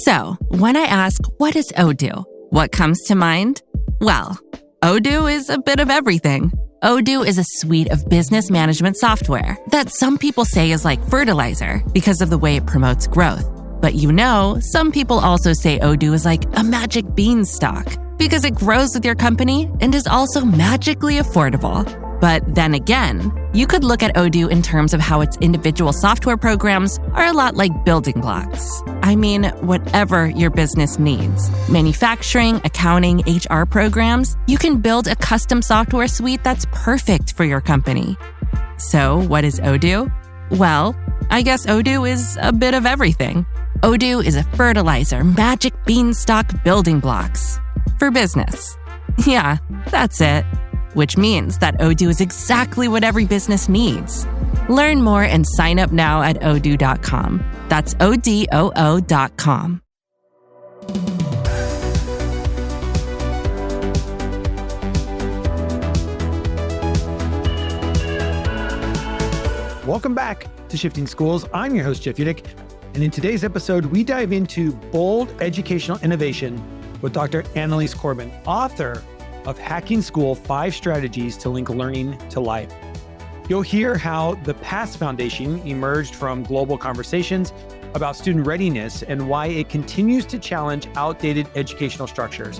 So, when I ask, what is Odoo? What comes to mind? Well, Odoo is a bit of everything. Odoo is a suite of business management software that some people say is like fertilizer because of the way it promotes growth. But some people also say Odoo is like a magic beanstalk because it grows with your company and is also magically affordable. But then again, you could look at Odoo in terms of how its individual software programs are a lot like building blocks. I mean, whatever your business needs, manufacturing, accounting, HR programs, you can build a custom software suite that's perfect for your company. So what is Odoo? Well, I guess Odoo is a bit of everything. Odoo is a fertilizer, magic beanstalk building blocks for business. Yeah, that's it. Which means that Odoo is exactly what every business needs. Learn more and sign up now at odoo.com. That's ODOO.com. Welcome back to Shifting Schools. I'm your host, Jeff Utecht, and in today's episode, we dive into bold educational innovation with Dr. Annalies Corbin, author of Hacking School: 5 Strategies to Link Learning to Life. You'll hear how the PASS Foundation emerged from global conversations about student readiness and why it continues to challenge outdated educational structures.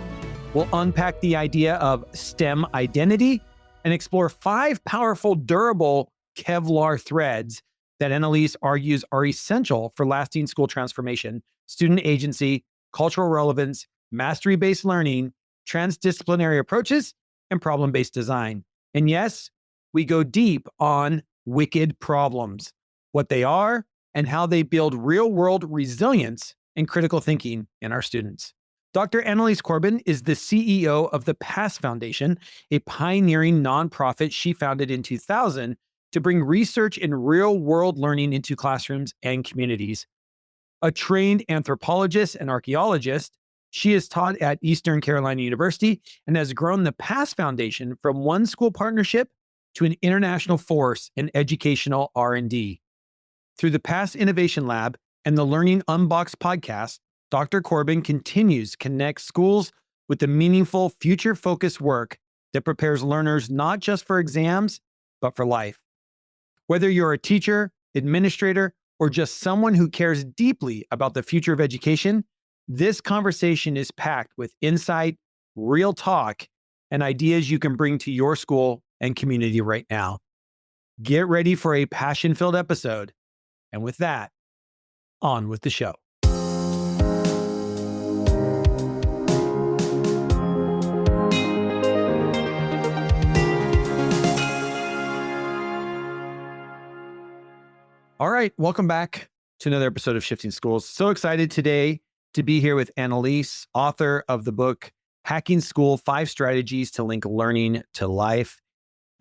We'll unpack the idea of STEM identity and explore 5 powerful, durable Kevlar threads that Annalies argues are essential for lasting school transformation: student agency, cultural relevance, mastery-based learning, transdisciplinary approaches, and problem-based design. And yes, we go deep on wicked problems, what they are, and how they build real-world resilience and critical thinking in our students. Dr. Annalies Corbin is the CEO of the PASS Foundation, a pioneering nonprofit she founded in 2000 to bring research and real-world learning into classrooms and communities. A trained anthropologist and archaeologist, she is taught at Eastern Carolina University and has grown the PASS Foundation from one school partnership to an international force in educational R&D. Through the PASS Innovation Lab and the Learning Unboxed podcast, Dr. Corbin continues to connect schools with the meaningful, future-focused work that prepares learners not just for exams, but for life. Whether you're a teacher, administrator, or just someone who cares deeply about the future of education, this conversation is packed with insight, real talk, and ideas you can bring to your school and community right now. Get ready for a passion-filled episode. And with that, on with the show. All right, welcome back to another episode of Shifting Schools. So excited today to be here with Annalies, author of the book, Hacking School: 5 Strategies to Link Learning to Life.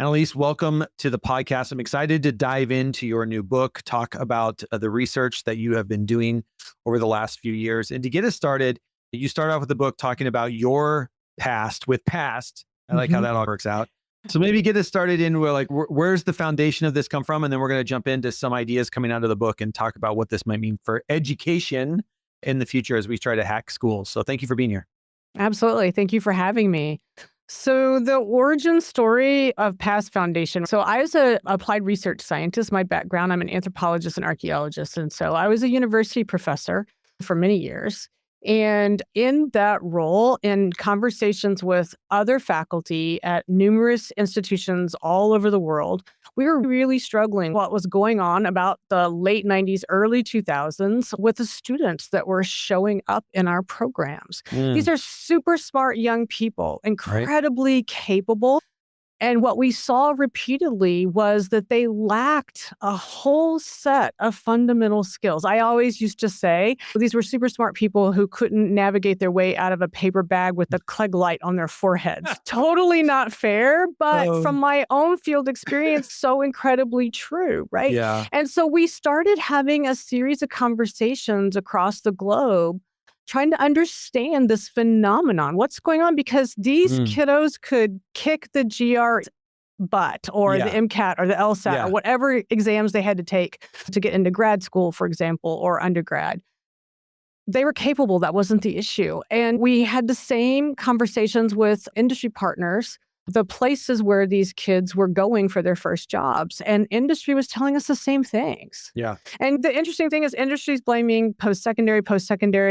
Annalies, welcome to the podcast. I'm excited to dive into your new book, talk about the research that you have been doing over the last few years. And to get us started, you start off with the book talking about your past with PAST. I like how that all works out. So maybe get us started in where's the foundation of this come from? And then we're going to jump into some ideas coming out of the book and talk about what this might mean for education in the future as we try to hack schools. So thank you for being here. Absolutely. Thank you for having me. So the origin story of PASS Foundation. So I was an applied research scientist. My background, I'm an anthropologist and archaeologist. And so I was a university professor for many years. And in that role, in conversations with other faculty at numerous institutions all over the world, we were really struggling what was going on about the late 90s, early 2000s with the students that were showing up in our programs. These are super smart young people, incredibly capable. And what we saw repeatedly was that they lacked a whole set of fundamental skills. I always used to say these were super smart people who couldn't navigate their way out of a paper bag with a Klieg light on their foreheads. Totally not fair, but from my own field experience, so incredibly true, right? Yeah. And so we started having a series of conversations across the globe trying to understand this phenomenon. What's going on? Because these kiddos could kick the GR butt or the MCAT or the LSAT or whatever exams they had to take to get into grad school, for example, or undergrad. they were capable. That wasn't the issue. And we had the same conversations with industry partners, the places where these kids were going for their first jobs. And industry was telling us the same things. Yeah. And the interesting thing is industry's blaming post-secondary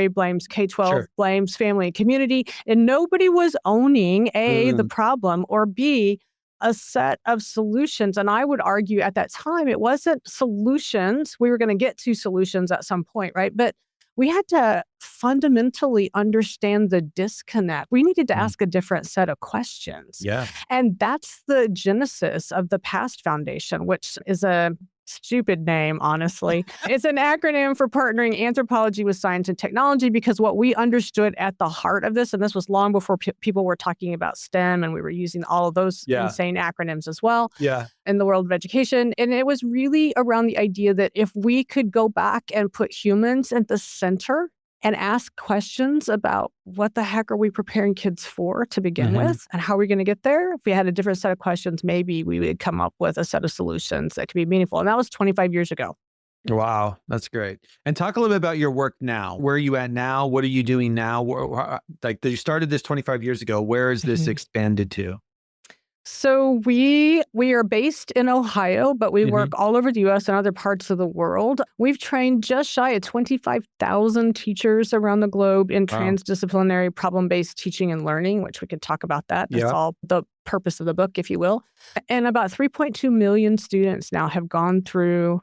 blames K-12, Sure. blames family and community. And nobody was owning A, the problem, or B, a set of solutions. And I would argue at that time, it wasn't solutions. We were going to get to solutions at some point, right? But we had to fundamentally understand the disconnect. We needed to ask a different set of questions. Yeah. And that's the genesis of the PAST Foundation, which is a stupid name, honestly. It's an acronym for Partnering Anthropology with Science and Technology, because what we understood at the heart of this, and this was long before people were talking about STEM, and we were using all of those insane acronyms as well in the world of education. And it was really around the idea that if we could go back and put humans at the center and ask questions about what the heck are we preparing kids for to begin with, and how are we going to get there? If we had a different set of questions, maybe we would come up with a set of solutions that could be meaningful. And that was 25 years ago. Wow, that's great. And talk a little bit about your work now. Where are you at now? What are you doing now? Like, you started this 25 years ago. Where is this expanded to? So we are based in Ohio, but we work all over the U.S. and other parts of the world. We've trained just shy of 25,000 teachers around the globe in transdisciplinary problem-based teaching and learning, which we could talk about that. That's all the purpose of the book, if you will. And about 3.2 million students now have gone through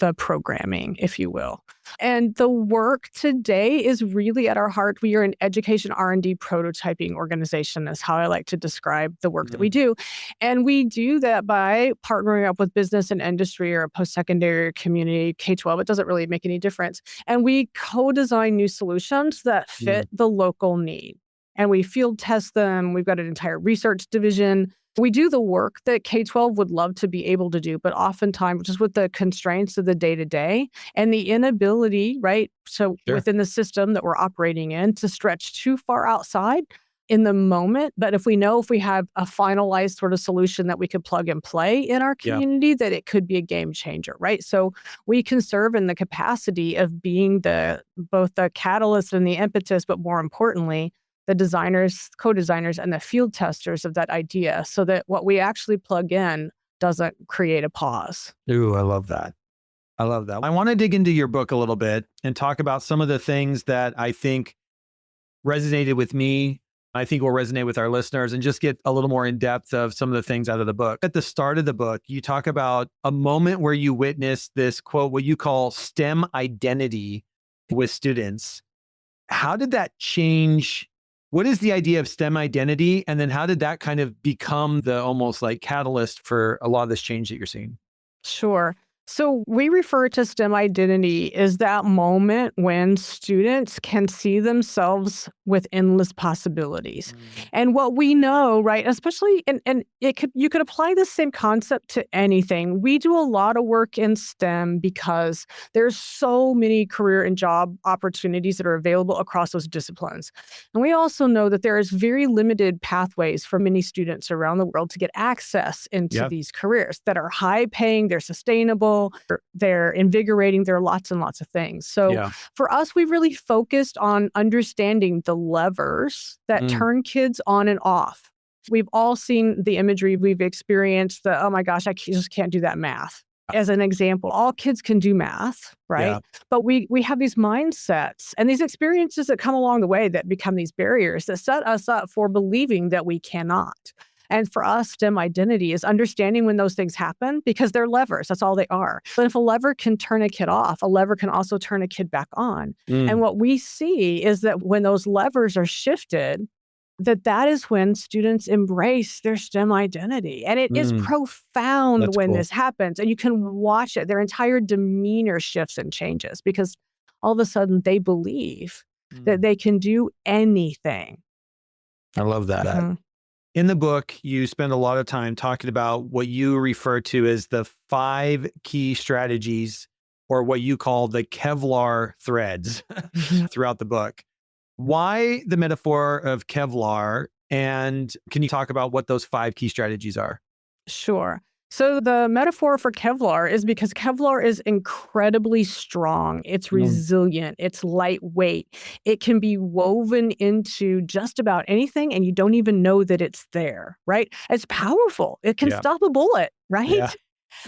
the programming, if you will. And the work today is really at our heart. We are an education R&D prototyping organization, is how I like to describe the work that we do. And we do that by partnering up with business and industry, or post-secondary, community, K-12. It doesn't really make any difference. And we co-design new solutions that fit the local need. And we field test them. We've got an entire research division. We do the work that K-12 would love to be able to do, but oftentimes just with the constraints of the day-to-day and the inability, right? So within the system that we're operating in, to stretch too far outside in the moment. But if we have a finalized sort of solution that we could plug and play in our community, that it could be a game changer, right? So we can serve in the capacity of being both the catalyst and the impetus, but more importantly, the designers, co-designers, and the field testers of that idea, so that what we actually plug in doesn't create a pause. Ooh, I love that. I love that. I want to dig into your book a little bit and talk about some of the things that I think resonated with me, I think will resonate with our listeners, and just get a little more in depth of some of the things out of the book. At the start of the book, you talk about a moment where you witnessed this, quote, what you call STEM identity with students. How did that change? What is the idea of STEM identity? And then how did that kind of become the almost like catalyst for a lot of this change that you're seeing? Sure. So we refer to STEM identity as that moment when students can see themselves with endless possibilities. And what we know, right, especially, and you could apply the same concept to anything. We do a lot of work in STEM because there's so many career and job opportunities that are available across those disciplines. And we also know that there is very limited pathways for many students around the world to get access into these careers that are high paying, they're sustainable, they're invigorating, there are lots and lots of things. So for us, we've really focused on understanding the levers that turn kids on and off. We've all seen the imagery, we've experienced the, oh my gosh, I just can't do that math. As an example, all kids can do math, right? Yeah. But we have these mindsets and these experiences that come along the way that become these barriers that set us up for believing that we cannot. And for us, STEM identity is understanding when those things happen, because they're levers. That's all they are. But if a lever can turn a kid off, a lever can also turn a kid back on. And what we see is that when those levers are shifted, that is when students embrace their STEM identity. And it is profound when this happens. And you can watch it. Their entire demeanor shifts and changes because all of a sudden they believe that they can do anything. I love that. In the book, you spend a lot of time talking about what you refer to as the 5 key strategies, or what you call the Kevlar threads throughout the book. Why the metaphor of Kevlar? And can you talk about what those 5 key strategies are? Sure. So the metaphor for Kevlar is because Kevlar is incredibly strong. It's resilient. It's lightweight. It can be woven into just about anything, and you don't even know that it's there, right? It's powerful. It can stop a bullet, right? Yeah.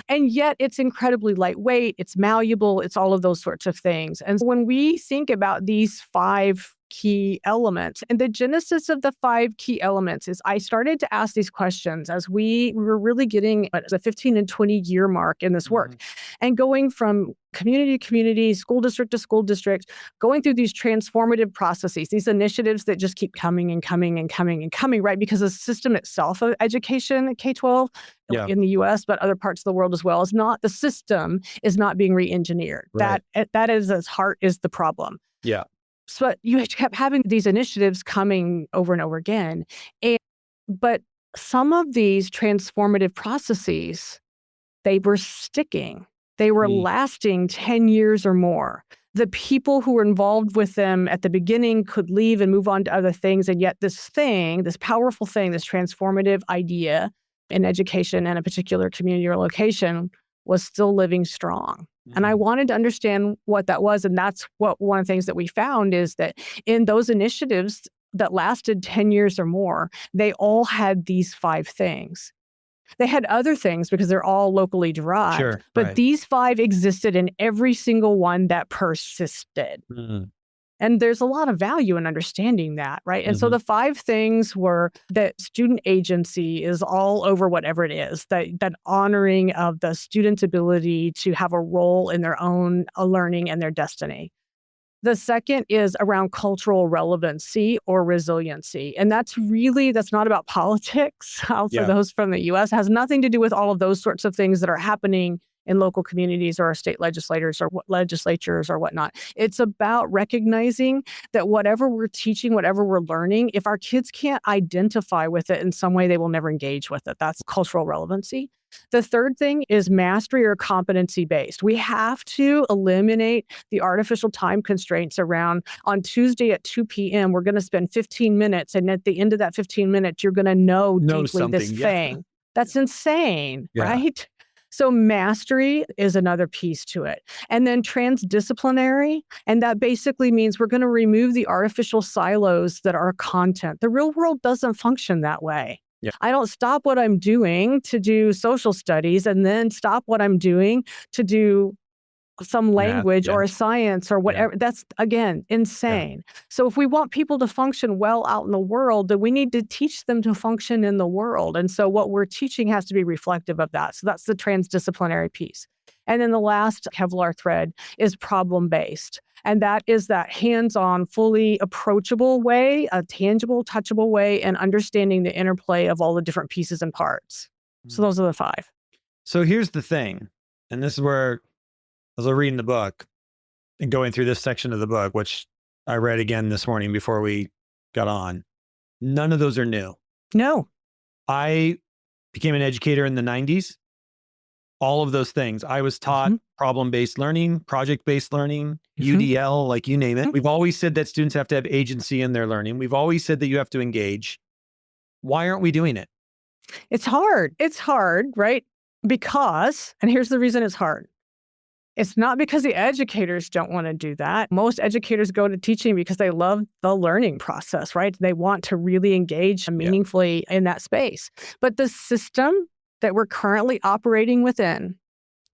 And yet it's incredibly lightweight, it's malleable, it's all of those sorts of things. And when we think about these 5 key elements, and the genesis of the 5 key elements is I started to ask these questions as we were really getting at the 15 and 20-year mark in this work, and going from community to community, school district to school district, going through these transformative processes, these initiatives that just keep coming and coming and coming and coming, right? Because the system itself of education, K-12, in the US, but other parts of the world as well, the system is not being re-engineered. Right. That is its heart is the problem. Yeah. So you kept having these initiatives coming over and over again. But some of these transformative processes, they were sticking. They were lasting 10 years or more. The people who were involved with them at the beginning could leave and move on to other things. And yet this powerful thing, this transformative idea in education and a particular community or location was still living strong. And I wanted to understand what that was. And that's one of the things that we found is that in those initiatives that lasted 10 years or more, they all had these 5 things. They had other things because they're all locally derived, but these 5 existed in every single one that persisted. And there's a lot of value in understanding that, right? And so the 5 things were that student agency is all over whatever it is, that honoring of the student's ability to have a role in their own learning and their destiny. The second is around cultural relevancy or resiliency. And that's not about politics. Also, those from the US has nothing to do with all of those sorts of things that are happening in local communities or state legislators or legislatures or whatnot. It's about recognizing that whatever we're teaching, whatever we're learning, if our kids can't identify with it in some way, they will never engage with it. That's cultural relevancy. The third thing is mastery or competency based. We have to eliminate the artificial time constraints around on Tuesday at 2 p.m. We're going to spend 15 minutes. And at the end of that 15 minutes, you're going to know deeply this thing. That's insane, right? So mastery is another piece to it. And then transdisciplinary, and that basically means we're going to remove the artificial silos that are content. The real world doesn't function that way. I don't stop what I'm doing to do social studies and then stop what I'm doing to do some language or a science or whatever. That's, again, insane. So if we want people to function well out in the world, then we need to teach them to function in the world. And so what we're teaching has to be reflective of that. So that's the transdisciplinary piece. And then the last Kevlar thread is problem-based. And that is that hands-on, fully approachable way, a tangible, touchable way, and understanding the interplay of all the different pieces and parts. So those are the 5. So here's the thing, and this is where, as I was reading the book and going through this section of the book, which I read again this morning before we got on, none of those are new. No. I became an educator in the 90s. All of those things. I was taught problem-based learning, project-based learning, UDL, like you name it. We've always said that students have to have agency in their learning. We've always said that you have to engage. Why aren't we doing it? It's hard. It's hard, right? Because, and here's the reason it's hard. It's not because the educators don't want to do that. Most educators go to teaching because they love the learning process, right? They want to really engage meaningfully in that space. But the system that we're currently operating within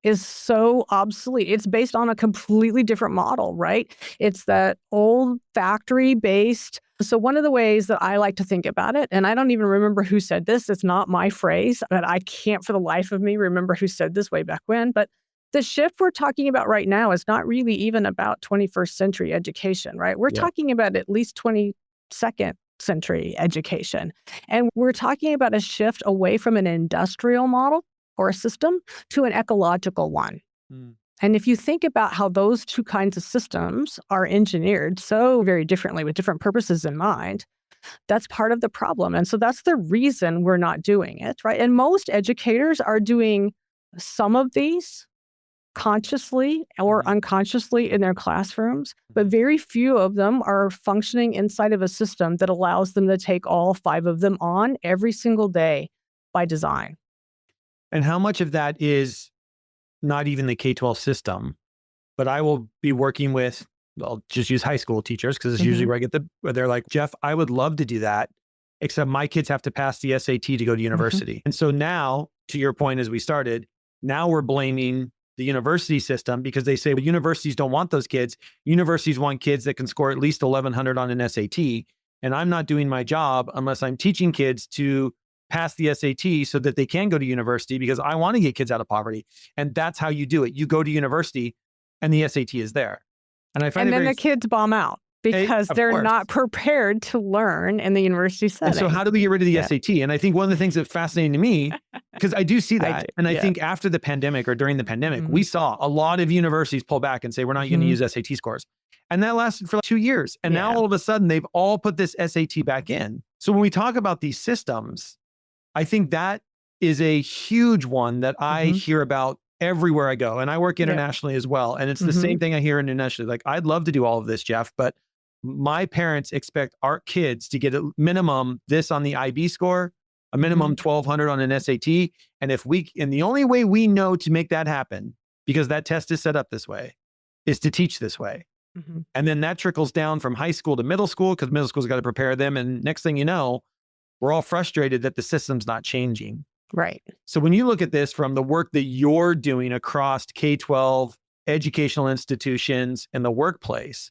is so obsolete. It's based on a completely different model, right? It's that old factory-based. So one of the ways that I like to think about it, and I don't even remember who said this, it's not my phrase, but I can't for the life of me remember who said this way back when, but the shift we're talking about right now is not really even about 21st century education, right? We're talking about at least 22nd century education. And we're talking about a shift away from an industrial model or a system to an ecological one. And if you think about how those two kinds of systems are engineered so very differently with different purposes in mind, that's part of the problem. And so that's the reason we're not doing it, right? And most educators are doing some of these consciously or unconsciously in their classrooms, but very few of them are functioning inside of a system that allows them to take all 5 of them on every single day by design. And how much of that is not even the K-12 system, but I will be working with, I'll just use high school teachers because it's usually where I get where they're like, Jeff, I would love to do that, except my kids have to pass the SAT to go to university. And so now, to your point, as we started, now we're blaming the university system because they say, well, universities don't want those kids. Universities want kids that can score at least 1,100 on an SAT. And I'm not doing my job unless I'm teaching kids to pass the SAT so that they can go to university because I want to get kids out of poverty. And that's how you do it. You go to university and the SAT is there. And I find the kids bomb out because they're not prepared to learn in the university setting. And so how do we get rid of the SAT? And I think one of the things that's fascinating to me, because I do see that, I think after the pandemic or during the pandemic, we saw a lot of universities pull back and say, we're not going to use SAT scores. And that lasted for like 2 years. And now all of a sudden they've all put this SAT back in. So when we talk about these systems, I think that is a huge one that I hear about everywhere I go. And I work internationally as well. And it's the same thing I hear internationally. Like, I'd love to do all of this, Jeff, but my parents expect our kids to get a minimum this on the IB score, a minimum 1,200 on an SAT. And the only way we know to make that happen, because that test is set up this way, is to teach this way. And then that trickles down from high school to middle school because middle school's got to prepare them. And next thing you know, we're all frustrated that the system's not changing. Right. So when you look at this from the work that you're doing across K-12 educational institutions and the workplace,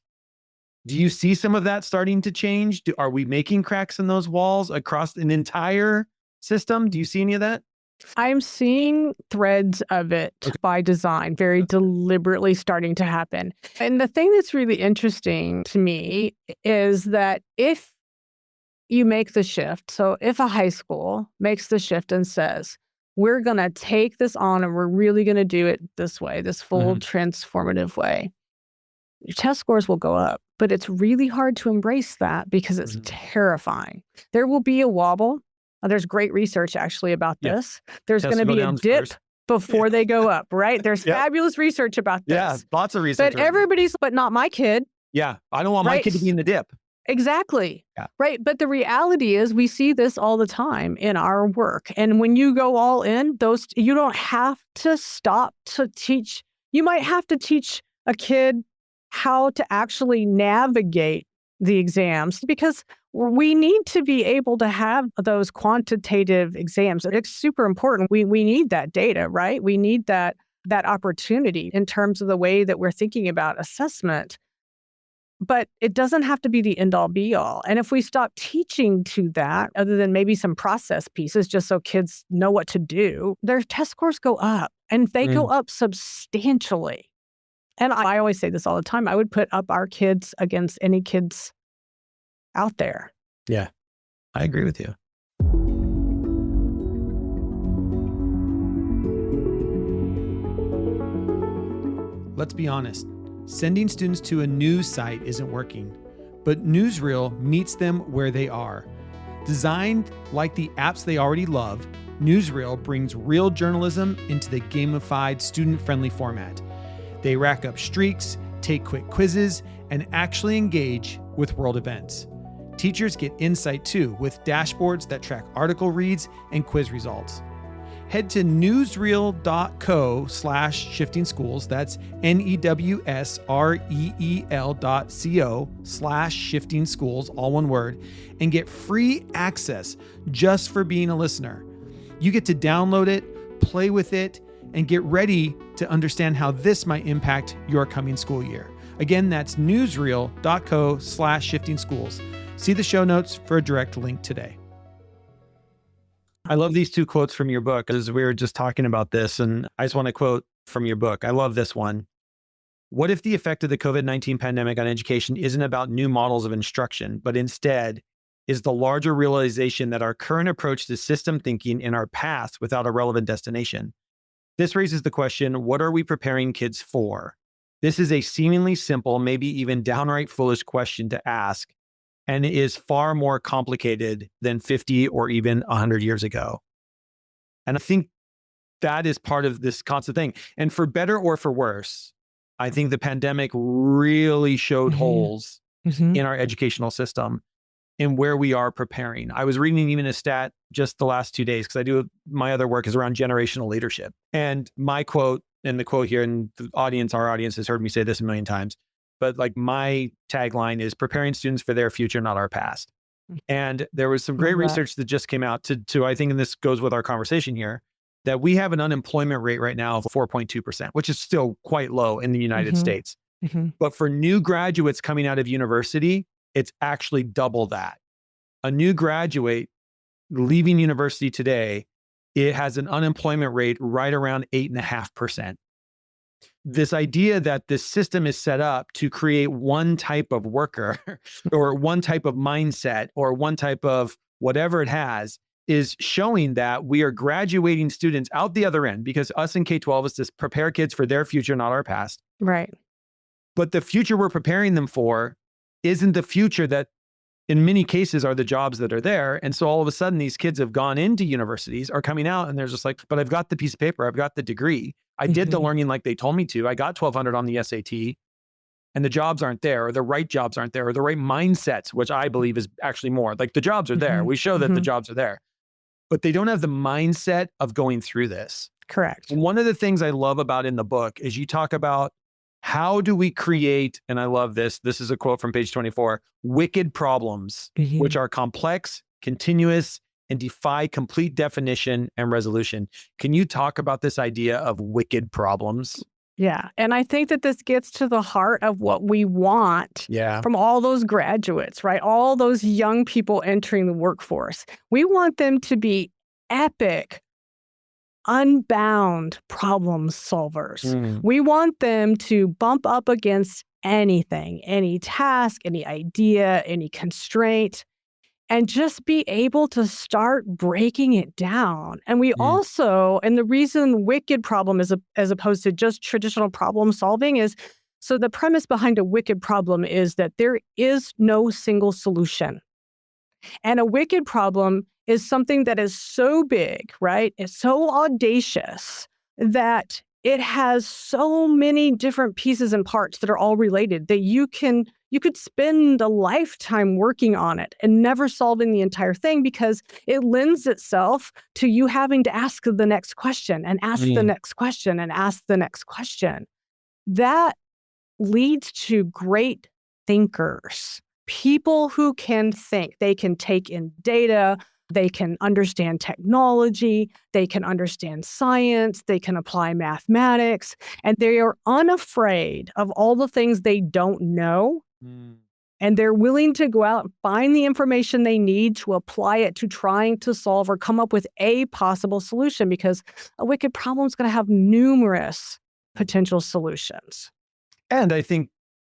do you see some of that starting to change? Are we making cracks in those walls across an entire system? Do you see any of that? I'm seeing threads of it by design, very deliberately starting to happen. And the thing that's really interesting to me is that if you make the shift, so if a high school makes the shift and says, we're going to take this on and we're really going to do it this way, this full transformative way, your test scores will go up. But it's really hard to embrace that because it's terrifying. There will be a wobble. There's great research actually about this. There's going to be a dip before they go up, right? There's fabulous research about this. Yeah, lots of research. But not my kid. Yeah, I don't want my kid to be in the dip. Exactly. Yeah. Right. But the reality is we see this all the time in our work. And when you go all in, you don't have to stop to teach. You might have to teach a kid how to actually navigate the exams because we need to be able to have those quantitative exams. It's super important. We need that data, right? We need that opportunity in terms of the way that we're thinking about assessment. But it doesn't have to be the end all be all. And if we stop teaching to that, other than maybe some process pieces, just so kids know what to do, their test scores go up and they go up substantially. And I always say this all the time. I would put up our kids against any kids out there. Yeah, I agree with you. Let's be honest. Sending students to a news site isn't working, but Newsreel meets them where they are. Designed like the apps they already love, Newsreel brings real journalism into the gamified, student-friendly format. They rack up streaks, take quick quizzes, and actually engage with world events. Teachers get insight too, with dashboards that track article reads and quiz results. Head to newsreel.co/shifting schools. That's newsreel.co/shifting schools, all one word, and get free access just for being a listener. You get to download it, play with it, and get ready to understand how this might impact your coming school year. Again, that's newsreel.co/shifting schools. See the show notes for a direct link today. I love these two quotes from your book as we were just talking about this. And I just want to quote from your book. I love this one. What if the effect of the COVID-19 pandemic on education isn't about new models of instruction, but instead is the larger realization that our current approach to system thinking in our paths without a relevant destination? This raises the question, what are we preparing kids for? This is a seemingly simple, maybe even downright foolish question to ask, and it is far more complicated than 50 or even 100 years ago. And I think that is part of this constant thing. And for better or for worse, I think the pandemic really showed holes in our educational system in where we are preparing. I was reading even a stat just the last 2 days, because my other work is around generational leadership. And my quote, and the quote here, and our audience has heard me say this a million times, but like my tagline is preparing students for their future, not our past. And there was some great research that just came out to, I think, and this goes with our conversation here, that we have an unemployment rate right now of 4.2%, which is still quite low in the United States. But for new graduates coming out of university, it's actually double that. A new graduate leaving university today, it has an unemployment rate right around 8.5%. This idea that this system is set up to create one type of worker or one type of mindset or one type of whatever it has is showing that we are graduating students out the other end, because us in K-12 is to prepare kids for their future, not our past. Right. But the future we're preparing them for isn't the future that in many cases are the jobs that are there. And so all of a sudden these kids have gone into universities, are coming out, and they're just like, but I've got the piece of paper, I've got the degree. I did the learning like they told me to. I got 1,200 on the SAT, and the jobs aren't there, or the right jobs aren't there, or the right mindsets, which I believe is actually more. Like the jobs are there. We show that the jobs are there, but they don't have the mindset of going through this. Correct. One of the things I love about in the book is you talk about how do we create, and I love this, this is a quote from page 24, wicked problems, which are complex, continuous, and defy complete definition and resolution. Can you talk about this idea of wicked problems? Yeah. And I think that this gets to the heart of what we want from all those graduates, right? All those young people entering the workforce. We want them to be epic, unbound problem solvers. We want them to bump up against anything, any task, any idea, any constraint, and just be able to start breaking it down. And we also, and the reason wicked problem is as opposed to just traditional problem solving is, so the premise behind a wicked problem is that there is no single solution. And a wicked problem is something that is so big, right? It's so audacious that it has so many different pieces and parts that are all related that you could spend a lifetime working on it and never solving the entire thing, because it lends itself to you having to ask the next question and ask the next question and ask the next question. That leads to great thinkers, people who can think. They can take in data, they can understand technology, they can understand science, they can apply mathematics, and they are unafraid of all the things they don't know. And they're willing to go out and find the information they need to apply it to trying to solve or come up with a possible solution, because a wicked problem is going to have numerous potential solutions. And I think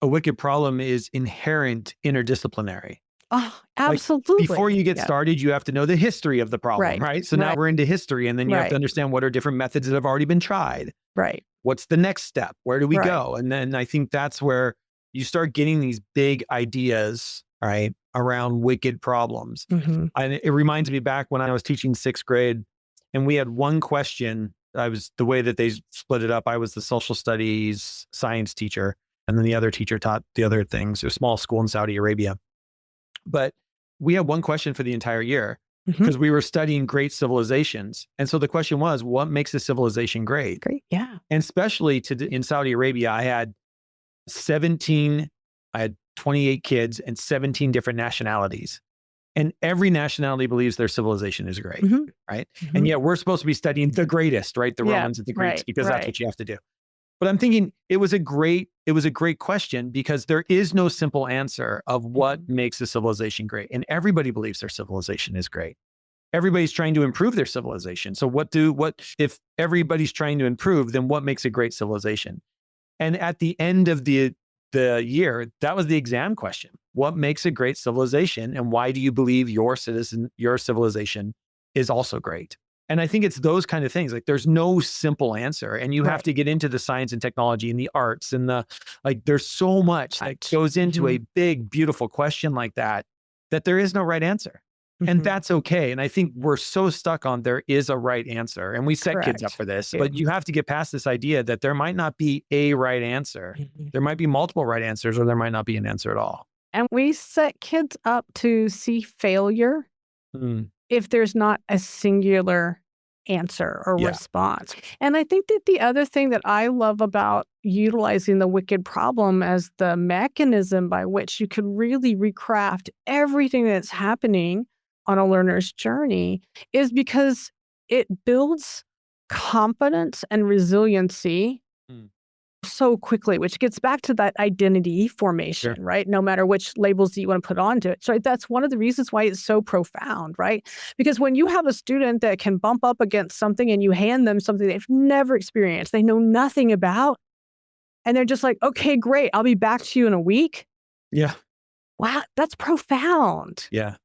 a wicked problem is inherent interdisciplinary. Oh, absolutely. Like before you get started, you have to know the history of the problem, right? So now we're into history, and then you have to understand what are different methods that have already been tried. Right. What's the next step? Where do we go? And then I think that's where you start getting these big ideas, right, around wicked problems. And it reminds me back when I was teaching sixth grade, and we had one question. The way that they split it up, I was the social studies science teacher, and then the other teacher taught the other things. It was a small school in Saudi Arabia. But we had one question for the entire year because we were studying great civilizations. And so the question was, what makes a civilization great? Great, yeah. And especially in Saudi Arabia, I had 28 kids and 17 different nationalities. And every nationality believes their civilization is great, right? And yet we're supposed to be studying the greatest, right? The Romans and the Greeks, because that's what you have to do. But I'm thinking it was a great question, because there is no simple answer of what makes a civilization great. And everybody believes their civilization is great. Everybody's trying to improve their civilization. So what if everybody's trying to improve, then what makes a great civilization? And at the end of the year, that was the exam question. What makes a great civilization, and why do you believe your civilization is also great? And I think it's those kind of things. Like there's no simple answer, and you have to get into the science and technology and the arts and there's so much that goes into a big, beautiful question like that there is no right answer. And that's okay. And I think we're so stuck on there is a right answer, and we set kids up for this, but you have to get past this idea that there might not be a right answer. There might be multiple right answers, or there might not be an answer at all. And we set kids up to see failure Mm. if there's not a singular answer or Yeah. response. And I think that the other thing that I love about utilizing the wicked problem as the mechanism by which you could really recraft everything that's happening on a learner's journey is because it builds confidence and resiliency Mm. so quickly, which gets back to that identity formation, Sure. right? No matter which labels that you want to put onto it. So that's one of the reasons why it's so profound, right? Because when you have a student that can bump up against something and you hand them something they've never experienced, they know nothing about, and they're just like, okay, great, I'll be back to you in a week. Yeah. Wow, that's profound. Yeah.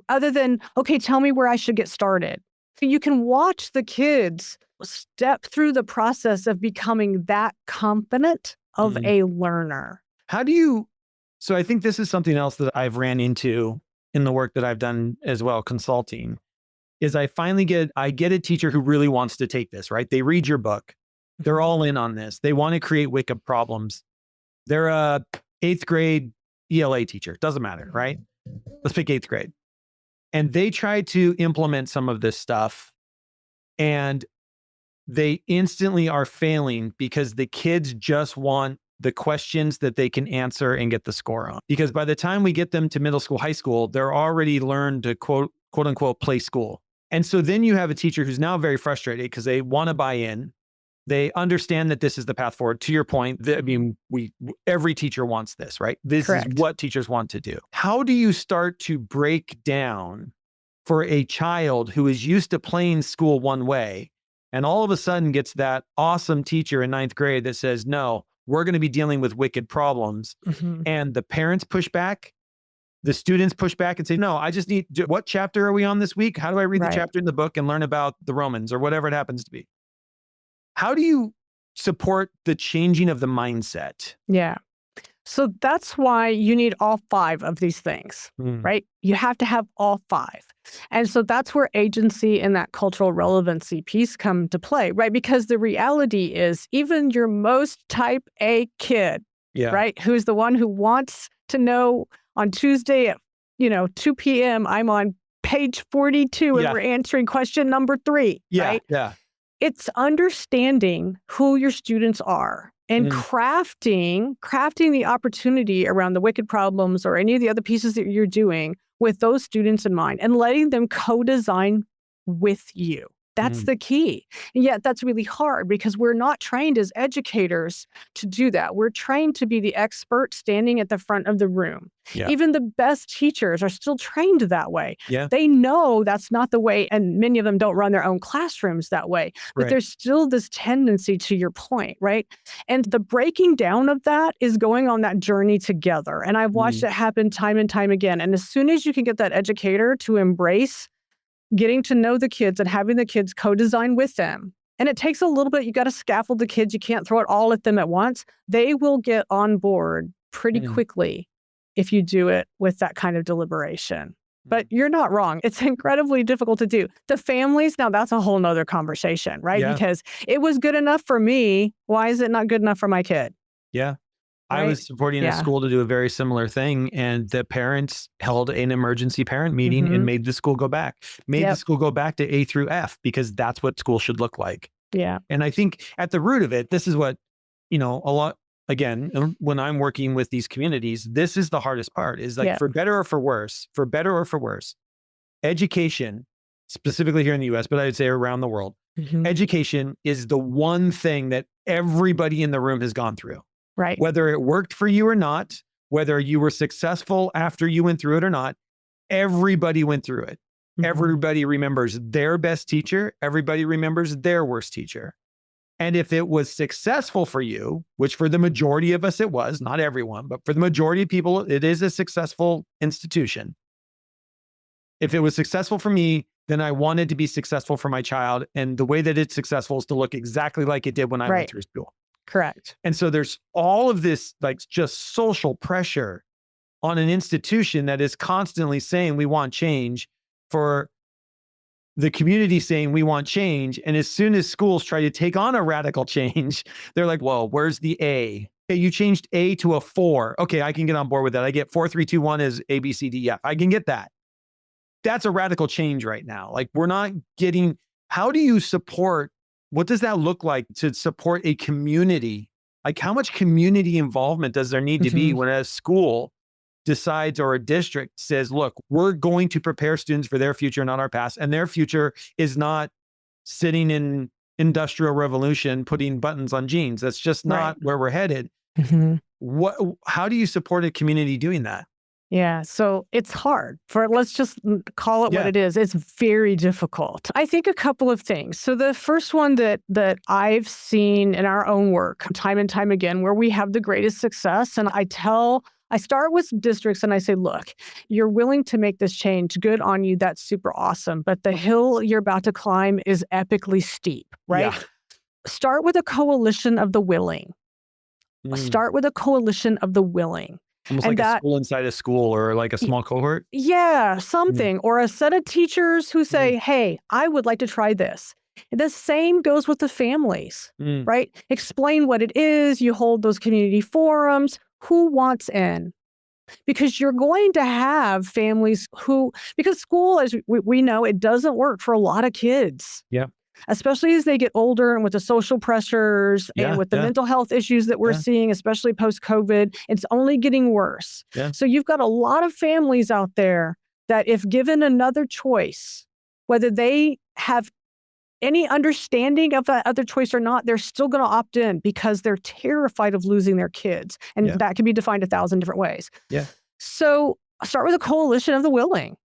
Other than, okay, tell me where I should get started. You can watch the kids step through the process of becoming that confident of Mm. a learner. How do you, so I think this is something else that I've ran into in the work that I've done as well, consulting, is I get a teacher who really wants to take this, right? They read your book. They're all in on this. They want to create wicked problems. They're a 8th grade ELA teacher. Doesn't matter, right? Let's pick 8th grade. And they try to implement some of this stuff, and they instantly are failing because the kids just want the questions that they can answer and get the score on. Because by the time we get them to middle school, high school, they're already learned to quote unquote play school. And so then you have a teacher who's now very frustrated because they want to buy in. They understand that this is the path forward. To your point, every teacher wants this, right? This Correct. is what teachers want to do. How do you start to break down for a child who is used to playing school one way, and all of a sudden gets that awesome teacher in 9th grade that says, no, we're going to be dealing with wicked problems. Mhm. And the parents push back, the students push back and say, no, I just need, what chapter are we on this week? How do I read Right. the chapter in the book and learn about the Romans or whatever it happens to be? How do you support the changing of the mindset? Yeah. So that's why you need all 5 of these things, Mm. right? You have to have all 5. And so that's where agency and that cultural relevancy piece come to play, right? Because the reality is even your most type A kid, Yeah. right? Who's the one who wants to know on Tuesday at, 2 p.m., I'm on page 42 and Yeah. we're answering question number 3, Yeah. right? Yeah. It's understanding who your students are and crafting the opportunity around the wicked problems or any of the other pieces that you're doing with those students in mind and letting them co-design with you. That's the key. And yet that's really hard because we're not trained as educators to do that. We're trained to be the expert standing at the front of the room. Yeah. Even the best teachers are still trained that way. Yeah. They know that's not the way, and many of them don't run their own classrooms that way. But Right. there's still this tendency, to your point, right? And the breaking down of that is going on that journey together. And I've watched it happen time and time again. And as soon as you can get that educator to embrace getting to know the kids and having the kids co-design with them, and it takes a little bit, you got to scaffold the kids, you can't throw it all at them at once, they will get on board pretty quickly if you do it with that kind of deliberation. But you're not wrong. It's incredibly difficult to do. The families, now that's a whole nother conversation, right? Yeah. Because it was good enough for me. Why is it not good enough for my kid? Yeah. I Right? was supporting a Yeah. school to do a very similar thing, and the parents held an emergency parent meeting and made the school go back. Made the Yep. school go back to A through F because that's what school should look like. Yeah. And I think at the root of it, this is what, a lot, again, when I'm working with these communities, this is the hardest part is like Yeah. for better or for worse, education, specifically here in the US, but I would say around the world, education is the one thing that everybody in the room has gone through. Right. Whether it worked for you or not, whether you were successful after you went through it or not, everybody went through it. Everybody remembers their best teacher. Everybody remembers their worst teacher. And if it was successful for you, which for the majority of us it was, not everyone, but for the majority of people, it is a successful institution. If it was successful for me, then I wanted to be successful for my child. And the way that it's successful is to look exactly like it did when I went Right. through school. Correct. And so there's all of this like just social pressure on an institution that is constantly saying we want change, for the community saying we want change. And as soon as schools try to take on a radical change, they're like, well, where's the A? Okay, you changed A to a 4. Okay, I can get on board with that. I get 4, 3, 2, 1 is A, B, C, D, F. I can get that. That's a radical change right now. Like we're not getting, how do you support, what does that look like to support a community? Like how much community involvement does there need to be when a school decides or a district says, look, we're going to prepare students for their future, not our past. And their future is not sitting in industrial revolution, putting buttons on jeans. That's just not where we're headed. How do you support a community doing that? Yeah, so it's hard let's just call it what it is. It's very difficult. I think a couple of things. So the first one that I've seen in our own work time and time again, where we have the greatest success, and I start with districts and I say, look, you're willing to make this change. Good on you. That's super awesome. But the hill you're about to climb is epically steep, right? Yeah. Start with a coalition of the willing. Start with a coalition of the willing. Almost like a school inside a school or like a small cohort? Yeah, something. Or a set of teachers who say, hey, I would like to try this. And the same goes with the families, right? Explain what it is. You hold those community forums. Who wants in? Because you're going to have families because school, as we know, it doesn't work for a lot of kids. Yeah. Especially as they get older and with the social pressures and with the mental health issues that we're seeing, especially post-COVID, it's only getting worse. Yeah. So you've got a lot of families out there that if given another choice, whether they have any understanding of that other choice or not, they're still going to opt in because they're terrified of losing their kids. And that can be defined 1,000 different ways. Yeah. So start with a coalition of the willing.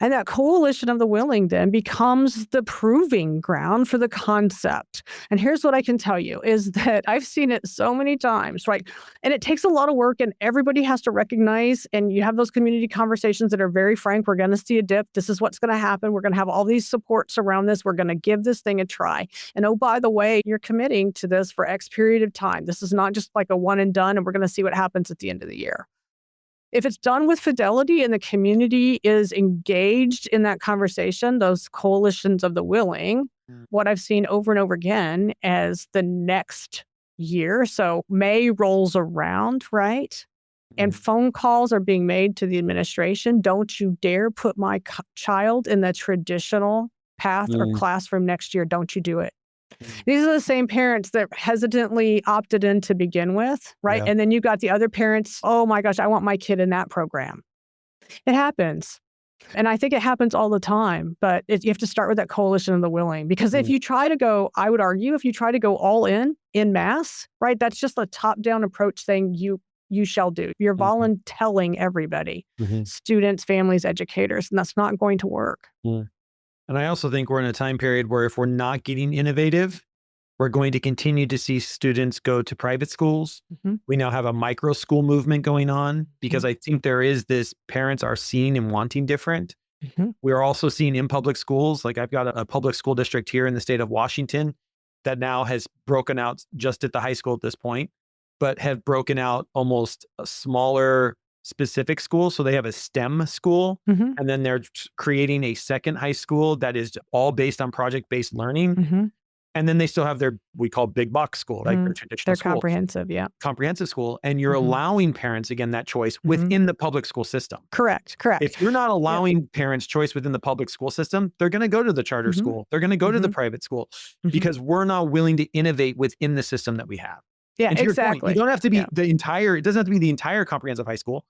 And that coalition of the willing then becomes the proving ground for the concept. And here's what I can tell you is that I've seen it so many times, right? And it takes a lot of work and everybody has to recognize, and you have those community conversations that are very frank. We're going to see a dip. This is what's going to happen. We're going to have all these supports around this. We're going to give this thing a try. And oh, by the way, you're committing to this for X period of time. This is not just like a one and done, and we're going to see what happens at the end of the year. If it's done with fidelity and the community is engaged in that conversation, those coalitions of the willing, what I've seen over and over again as the next year, so May rolls around, right? And phone calls are being made to the administration. Don't you dare put my child in the traditional path or classroom next year. Don't you do it. These are the same parents that hesitantly opted in to begin with, right? Yeah. And then you've got the other parents, oh my gosh, I want my kid in that program. It happens. And I think it happens all the time, but you have to start with that coalition of the willing. Because if you try to go, I would argue, if you try to go all in mass, right? That's just a top-down approach saying you shall do. You're voluntelling everybody, students, families, educators, and that's not going to work. And I also think we're in a time period where if we're not getting innovative, we're going to continue to see students go to private schools. We now have a micro school movement going on because I think there is this, parents are seeing and wanting different. We're also seeing in public schools, like I've got a public school district here in the state of Washington that now has broken out just at the high school at this point, but have broken out almost a smaller specific school. So they have a STEM school, and then they're creating a second high school that is all based on project-based learning. And then they still have we call big box school, right? Their traditional school. Comprehensive, comprehensive school. And you're allowing parents, again, that choice within the public school system. Correct. If you're not allowing parents choice within the public school system, they're going to go to the charter school. They're going to go to the private school because we're not willing to innovate within the system that we have. Yeah, and to exactly. Your point, you don't have to be it doesn't have to be the entire comprehensive high school,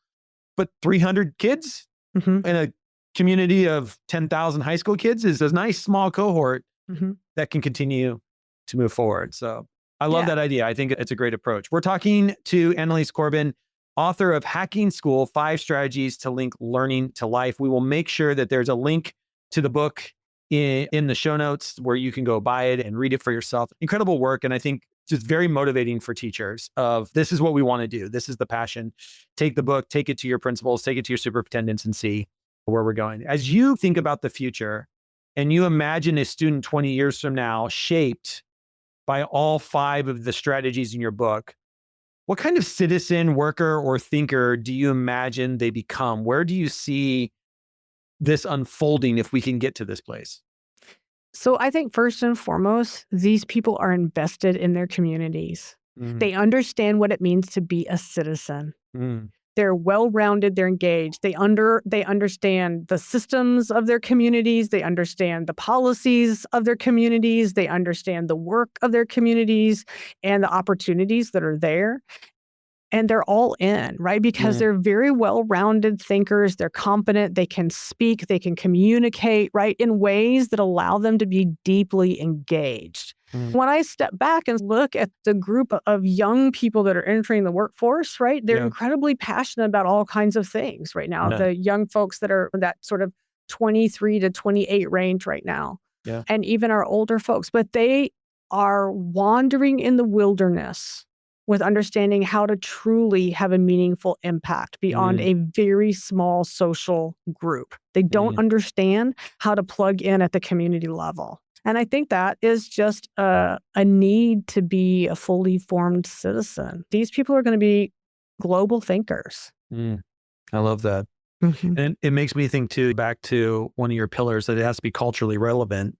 but 300 kids in a community of 10,000 high school kids is a nice small cohort that can continue to move forward. So I love that idea. I think it's a great approach. We're talking to Annalies Corbin, author of Hacking School, 5 Strategies to Link Learning to Life. We will make sure that there's a link to the book in the show notes where you can go buy it and read it for yourself. Incredible work. And I think just very motivating for teachers of this is what we want to do. This is the passion. Take the book, take it to your principals, take it to your superintendents and see where we're going. As you think about the future and you imagine a student 20 years from now shaped by all 5 of the strategies in your book, what kind of citizen, worker, or thinker do you imagine they become? Where do you see this unfolding if we can get to this place? So I think first and foremost, these people are invested in their communities. Mm, They understand what it means to be a citizen. mm, They're well-rounded, they're engaged. They understand the systems of their communities, they understand the policies of their communities, they understand the work of their communities and the opportunities that are there. And they're all in, right? Because mm, they're very well-rounded thinkers, they're competent, they can speak, they can communicate, right, in ways that allow them to be deeply engaged. mm. When I step back and look at the group of young people that are entering the workforce, right, they're Yeah. incredibly passionate about all kinds of things right now. Yeah. The young folks that are that sort of 23 to 28 range right now, Yeah. and even our older folks, but they are wandering in the wilderness with understanding how to truly have a meaningful impact beyond Mm, a very small social group. They don't mm, understand how to plug in at the community level. And I think that is just a need to be a fully formed citizen. These people are going to be global thinkers. mm. I love that. Mhm. And it makes me think too, back to one of your pillars, that it has to be culturally relevant.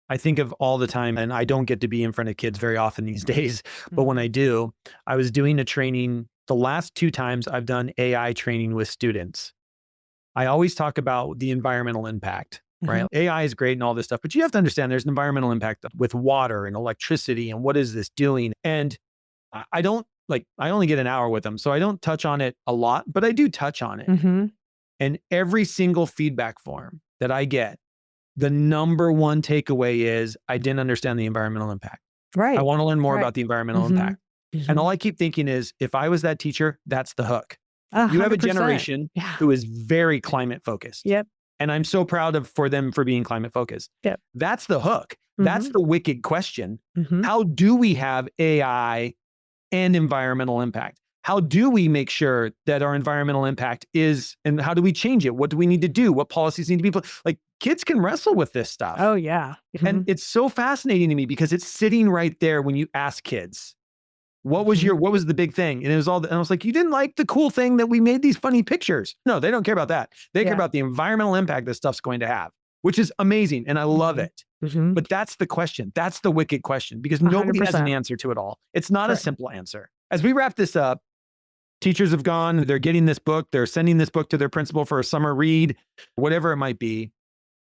I think of all the time, and I don't get to be in front of kids very often these days, but when I do, I was doing a training the last 2 times I've done AI training with students. I always talk about the environmental impact, right? Mhm. AI is great and all this stuff, but you have to understand there's an environmental impact with water and electricity and what is this doing? And I don't like, I only get an hour with them, so I don't touch on it a lot, but I do touch on it. Mhm. And every single feedback form that I get, the number one takeaway is I didn't understand the environmental impact. I Right. want to learn more Right. about the environmental Mhm. impact. And all Mhm. I keep thinking is, if I was that teacher, that's the hook. You have a 100%. generation Yeah. who is very climate focused. Yep. And I'm so proud of for them for being climate focused. Yep. That's the hook. That's Mhm. the wicked question. Mhm. How do we have AI and environmental impact? How do we make sure that our environmental impact is, and how do we change it? What do we need to do? What policies need to be put? Like, kids can wrestle with this stuff. Oh, yeah. And Mhm. it's so fascinating to me because it's sitting right there when you ask kids, what was Mhm. the big thing? And it was all, and I was like, you didn't like the cool thing that we made these funny pictures. No, they don't care about that. They care Yeah. about the environmental impact this stuff's going to have, which is amazing. And I love Mhm. it. Mhm. But that's the question. That's the wicked question, because nobody has an 100%. answer to it all. It's not a Correct. simple answer. As we wrap this up, teachers have gone, they're getting this book, they're sending this book to their principal for a summer read, whatever it might be.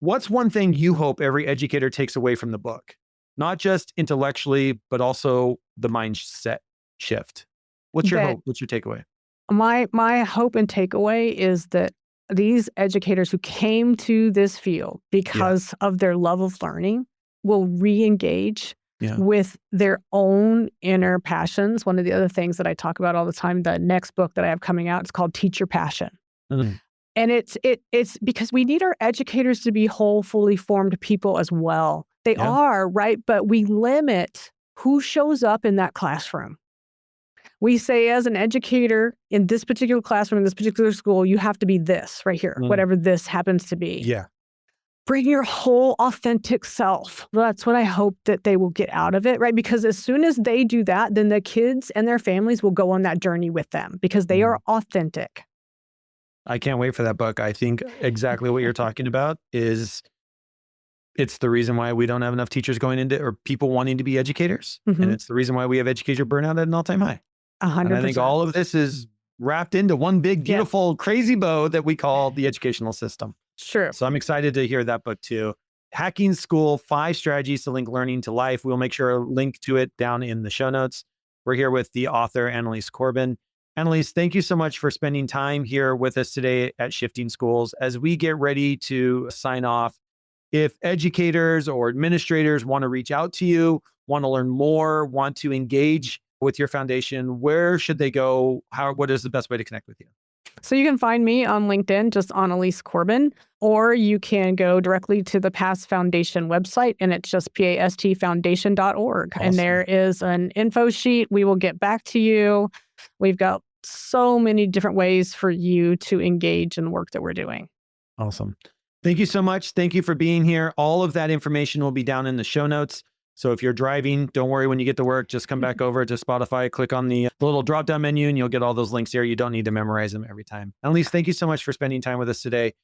What's one thing you hope every educator takes away from the book? Not just intellectually, but also the mindset shift. What's your That hope? What's your takeaway? my hope and takeaway is that these educators who came to this field Yeah. because of their love of learning will re-engage Yeah. with their own inner passions. One of the other things that I talk about all the time, the next book that I have coming out, it's called Teach Your Passion. Mm, And it's because we need our educators to be whole, fully formed people as well. They yeah. are, right? But we limit who shows up in that classroom. We say, as an educator in this particular classroom, in this particular school, you have to be this right here, Mm, whatever this happens to be. yeah. Bring your whole authentic self. That's what I hope that they will get out of it, right? Because as soon as they do that, then the kids and their families will go on that journey with them because they are authentic. I can't wait for that book. I think exactly what you're talking about is, it's the reason why we don't have enough teachers going into, or people wanting to be educators. And Mhm. it's the reason why we have educator burnout at an all-time high. And I think 100%. all of this is wrapped into one big, Yeah. beautiful, crazy bow that we call the educational system. Sure. So I'm excited to hear that book too. Hacking School, 5 Strategies to Link Learning to Life. We'll make sure to link to it down in the show notes. We're here with the author, Annalies Corbin. Annalies, thank you so much for spending time here with us today at Shifting Schools. As we get ready to sign off, if educators or administrators want to reach out to you, want to learn more, want to engage with your foundation, where should they go? What is the best way to connect with you? So you can find me on LinkedIn, just Annalies Corbin, or you can go directly to the PAST Foundation website, and it's just pastfoundation.org. Awesome. And there is an info sheet. We will get back to you. We've got so many different ways for you to engage in the work that we're doing. Awesome. Thank you so much. Thank you for being here. All of that information will be down in the show notes. So if you're driving, don't worry, when you get to work, just come back over to Spotify, click on the little drop-down menu, and you'll get all those links there. You don't need to memorize them every time. Annalies, thank you so much for spending time with us today.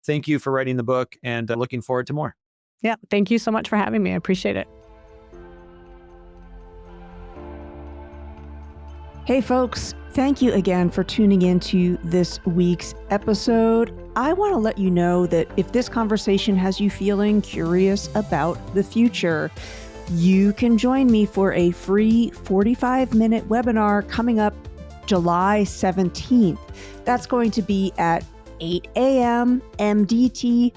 Thank you for writing the book, and looking forward to more. Yeah. Thank you so much for having me. I appreciate it. Hey folks, thank you again for tuning into this week's episode. I want to let you know that if this conversation has you feeling curious about the future, you can join me for a free 45-minute webinar coming up July 17th. That's going to be at 8 a.m. MDT,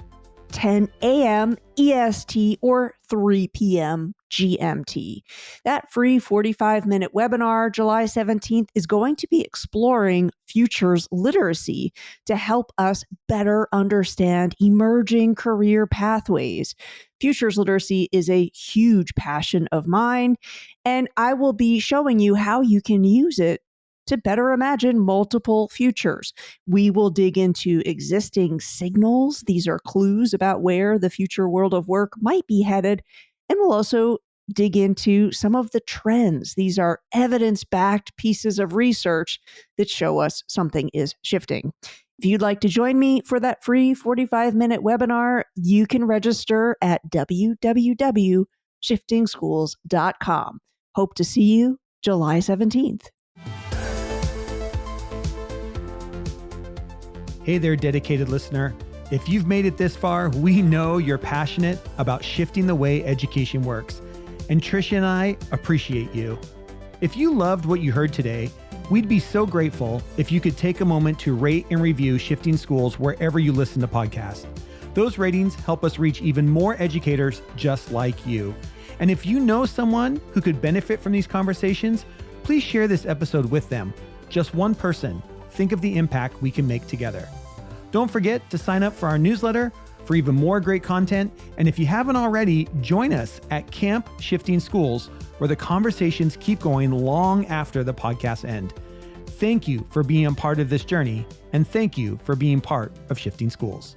10 a.m. EST, or 3 p.m. GMT. That free 45-minute webinar, July 17th, is going to be exploring futures literacy to help us better understand emerging career pathways. Futures literacy is a huge passion of mine, and I will be showing you how you can use it to better imagine multiple futures. We will dig into existing signals. These are clues about where the future world of work might be headed. And we'll also dig into some of the trends. These are evidence-backed pieces of research that show us something is shifting. If you'd like to join me for that free 45-minute webinar, you can register at www.shiftingschools.com. Hope to see you July 17th. Hey there, dedicated listener. If you've made it this far, we know you're passionate about shifting the way education works. And Tricia and I appreciate you. If you loved what you heard today, we'd be so grateful if you could take a moment to rate and review Shifting Schools wherever you listen to podcasts. Those ratings help us reach even more educators just like you. And if you know someone who could benefit from these conversations, please share this episode with them. Just one person. Think of the impact we can make together. Don't forget to sign up for our newsletter for even more great content. And if you haven't already, join us at Camp Shifting Schools, where the conversations keep going long after the podcasts end. Thank you for being a part of this journey, and thank you for being part of Shifting Schools.